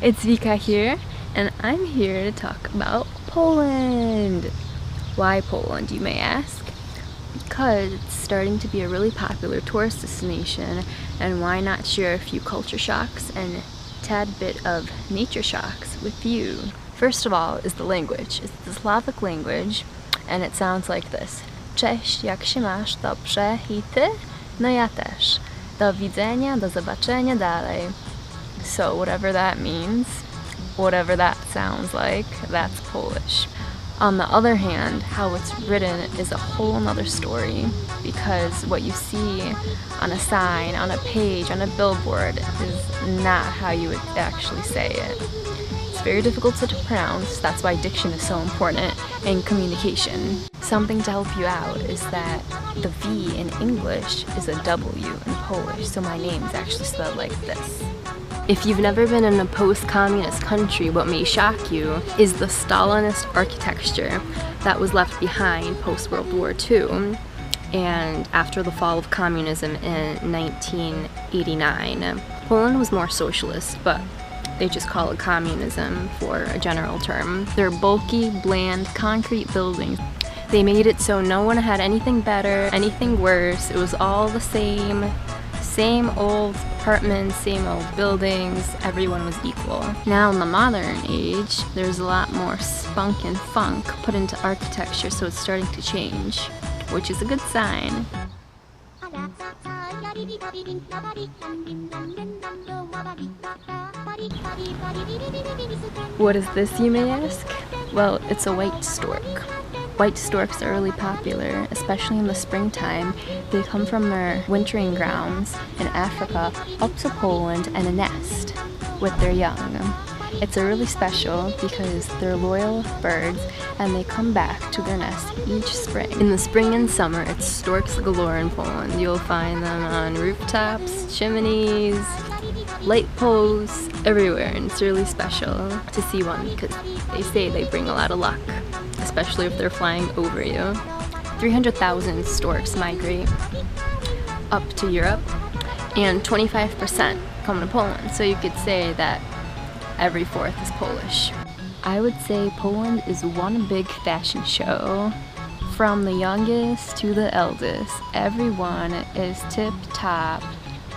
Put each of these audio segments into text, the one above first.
It's Vika here, and I'm here to talk about Poland. Why Poland, you may ask? Because it's starting to be a really popular tourist destination, and why not share a few culture shocks and a tad bit of nature shocks with you? First of all is the language. It's the Slavic language, and it sounds like this. Cześć, jak się masz? Dobrze, i ty? No ja też. Do widzenia, do zobaczenia dalej. So whatever that means, whatever that sounds like, that's Polish. On the other hand, how it's written is a whole nother story, because what you see on a sign, on a page, on a billboard is not how you would actually say it. It's very difficult to pronounce. That's why diction is so important in communication. Something to help you out is that the V in English is a W in Polish, so my name is actually spelled like this. If you've never been in a post-communist country, what may shock you is the Stalinist architecture that was left behind post-World War II and after the fall of communism in 1989. Poland was more socialist, but they just call it communism for a general term. They're bulky, bland, concrete buildings. They made it so no one had anything better, anything worse. It was all the same old apartments, same old buildings, everyone was equal. Now in the modern age, there's a lot more spunk and funk put into architecture, so it's starting to change, which is a good sign. What is this, you may ask? Well, it's a white stork. White storks are really popular, especially in the springtime. They come from their wintering grounds in Africa up to Poland and nest with their young. It's a really special because they're loyal birds and they come back to their nest each spring. In the spring and summer, it's storks galore in Poland. You'll find them on rooftops, chimneys, light poles, everywhere, and it's really special to see one because they say they bring a lot of luck, especially if they're flying over you. 300,000 storks migrate up to Europe, and 25% come to Poland, so you could say that every fourth is Polish. I would say Poland is one big fashion show. From the youngest to the eldest, everyone is tip-top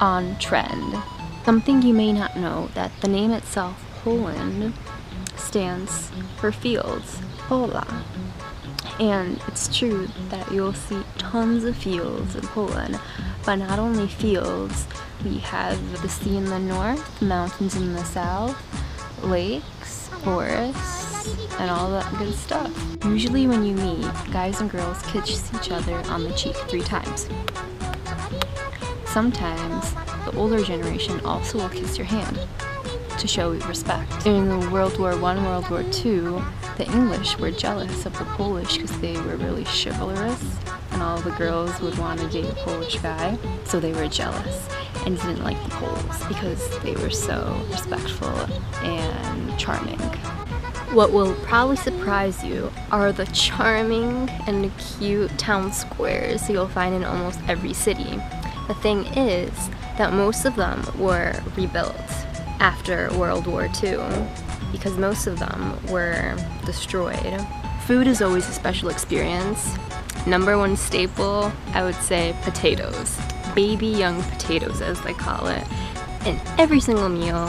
on trend. Something you may not know, that the name itself, Poland, stands for fields, pola. And it's true that you'll see tons of fields in Poland, but not only fields, we have the sea in the north, mountains in the south, lakes, forests, and all that good stuff. Usually when you meet, guys and girls kiss each other on the cheek 3 times. Sometimes the older generation also will kiss your hand to show respect. In World War I, World War II, the English were jealous of the Polish because they were really chivalrous and all the girls would want to date a Polish guy, so they were jealous and didn't like the Poles because they were so respectful and charming. What will probably surprise you are the charming and cute town squares you'll find in almost every city. The thing is that most of them were rebuilt after World War II because most of them were destroyed. Food is always a special experience. Number one staple, I would say potatoes. Baby young potatoes, as they call it. In every single meal,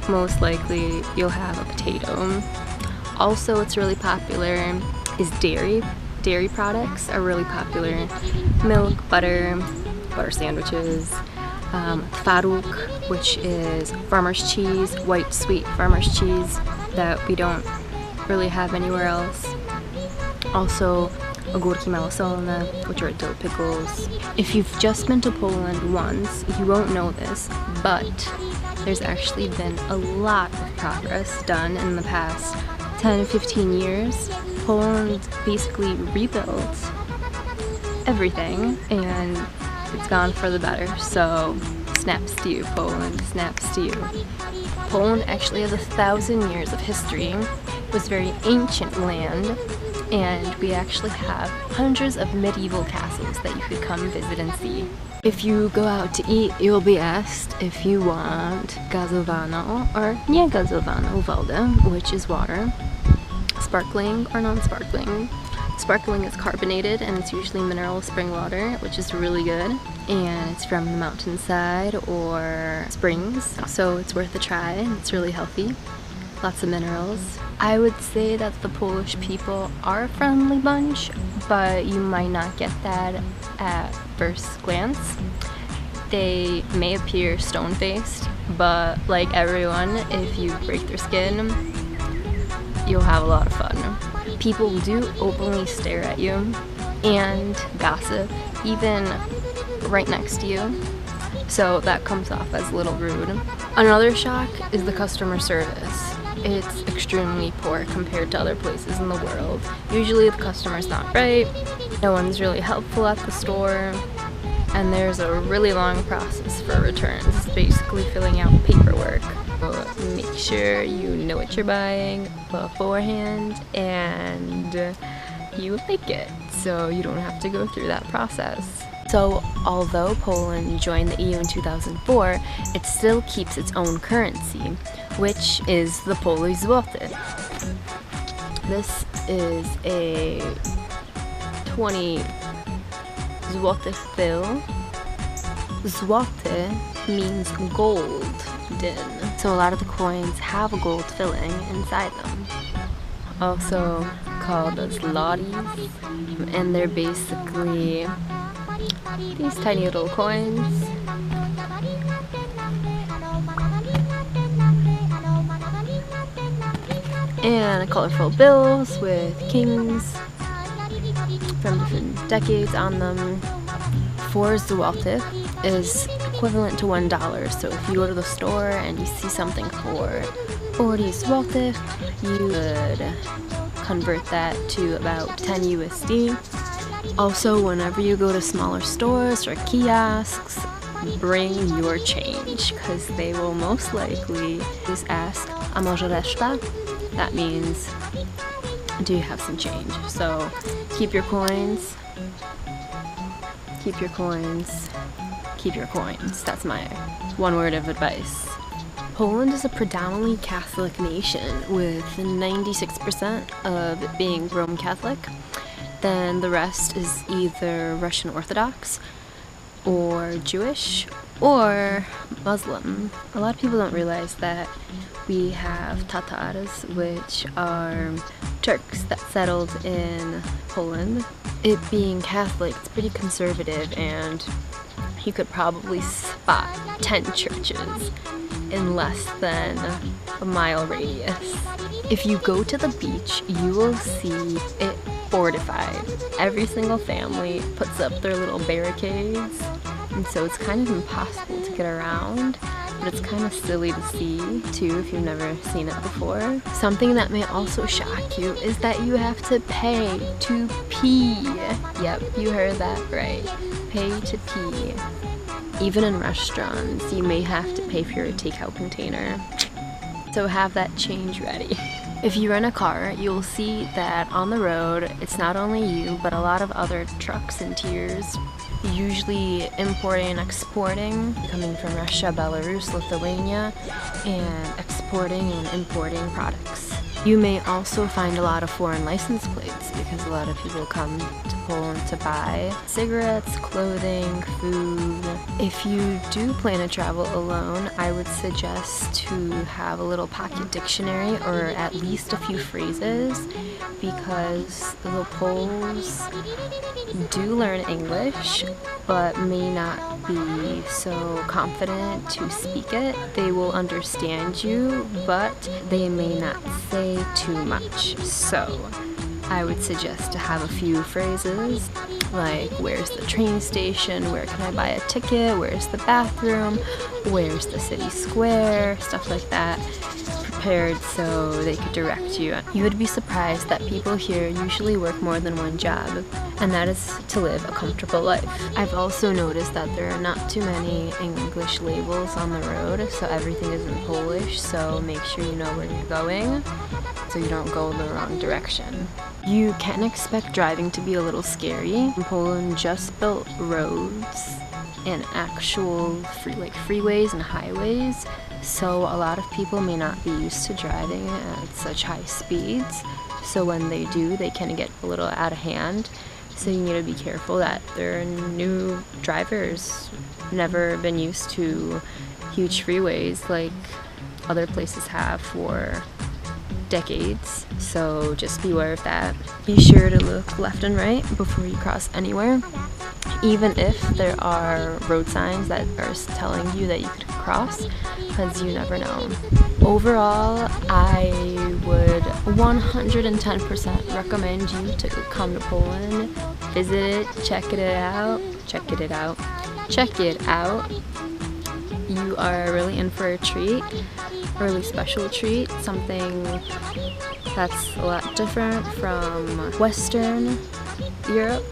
most likely you'll have a potato. Also, what's really popular is dairy. Dairy products are really popular. Milk, butter sandwiches, twaróg, which is farmer's cheese, white sweet farmer's cheese that we don't really have anywhere else. Also, ogórki małosolne, which are dill pickles. If you've just been to Poland once, you won't know this, but there's actually been a lot of progress done in the past 10 to 15 years. Poland basically rebuilt everything, and it's gone for the better, so snaps to you, Poland, snaps to you. Poland actually has 1,000 years of history. It was very ancient land, and we actually have hundreds of medieval castles that you could come visit and see. If you go out to eat, you'll be asked if you want gazowana or niegazowaną wodę, which is water, sparkling or non-sparkling. Sparkling is carbonated and it's usually mineral spring water, which is really good, and it's from the mountainside or springs, so it's worth a try. It's really healthy, lots of minerals. I would say that the Polish people are a friendly bunch, but you might not get that at first glance. They may appear stone-faced, but like everyone, if you break their skin, you'll have a lot of fun. People do openly stare at you and gossip, even right next to you, so that comes off as a little rude. Another shock is the customer service. It's extremely poor compared to other places in the world. Usually the customer's not right, no one's really helpful at the store, and there's a really long process for returns. It's basically filling out paperwork. Make sure you know what you're buying beforehand and you like it, so you don't have to go through that process. So although Poland joined the EU in 2004, it still keeps its own currency, which is the Polish zloty. This is a 20 zloty bill. Zloty means golden, so a lot of the coins have a gold filling inside them. Also called Zlotys, and they're basically these tiny little coins. And colorful bills with kings from different decades on them. 4 zloty is equivalent to $1, so if you go to the store and you see something for 40 zloty, you could convert that to about 10 USD. Also, whenever you go to smaller stores or kiosks, bring your change, because they will most likely just ask, a może reszta? That means, do you have some change? So keep your coins, keep your coins, keep your coins. That's my one word of advice. Poland is a predominantly Catholic nation, with 96% of it being Roman Catholic. Then the rest is either Russian Orthodox or Jewish or Muslim. A lot of people don't realize that we have Tatars, which are Turks that settled in Poland. It being Catholic, it's pretty conservative, and you could probably spot 10 churches in less than a mile radius. If you go to the beach, you will see it fortified. Every single family puts up their little barricades, and so it's kind of impossible to get around, but it's kind of silly to see too if you've never seen it before. Something that may also shock you is that you have to pay to pee. Yep, you heard that right. Pay to pee. Even in restaurants, you may have to pay for your takeout container. So have that change ready. If you rent a car, you'll see that on the road, it's not only you, but a lot of other trucks and tiers, usually importing and exporting, coming from Russia, Belarus, Lithuania, and exporting and importing products. You may also find a lot of foreign license plates, because a lot of people come to Poland to buy cigarettes, clothing, food. If you do plan to travel alone, I would suggest to have a little pocket dictionary, or at least a few phrases, because the Poles do learn English, but may not be so confident to speak it. They will understand you, but they may not say too much. So I would suggest to have a few phrases like, where's the train station, where can I buy a ticket, where's the bathroom, where's the city square, stuff like that, prepared so they could direct you. You would be surprised that people here usually work more than one job, and that is to live a comfortable life. I've also noticed that there are not too many English labels on the road, so everything is in Polish, so make sure you know where you're going. so you don't go the wrong direction. You can expect driving to be a little scary. Poland just built roads and actual freeways and highways, so a lot of people may not be used to driving at such high speeds. So when they do, they can get a little out of hand. So you need to be careful that they're new drivers, never been used to huge freeways like other places have for decades. So just beware of that. Be sure to look left and right before you cross anywhere, even if there are road signs that are telling you that you could cross, because you never know. Overall, I would 110% recommend you to come to Poland, visit it, check it out. You are really in for a treat, a really special treat, something that's a lot different from Western Europe.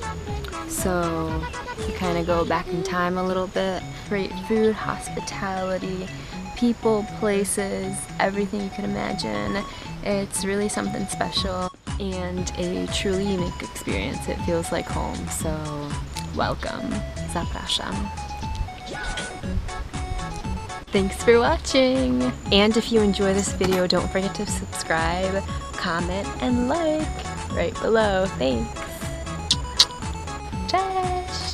So you kind of go back in time a little bit. Great food, hospitality, people, places, everything you can imagine. It's really something special and a truly unique experience. It feels like home, so welcome. Zapraszam. Thanks for watching! And if you enjoy this video, don't forget to subscribe, comment, and like right below. Thanks! Cześć!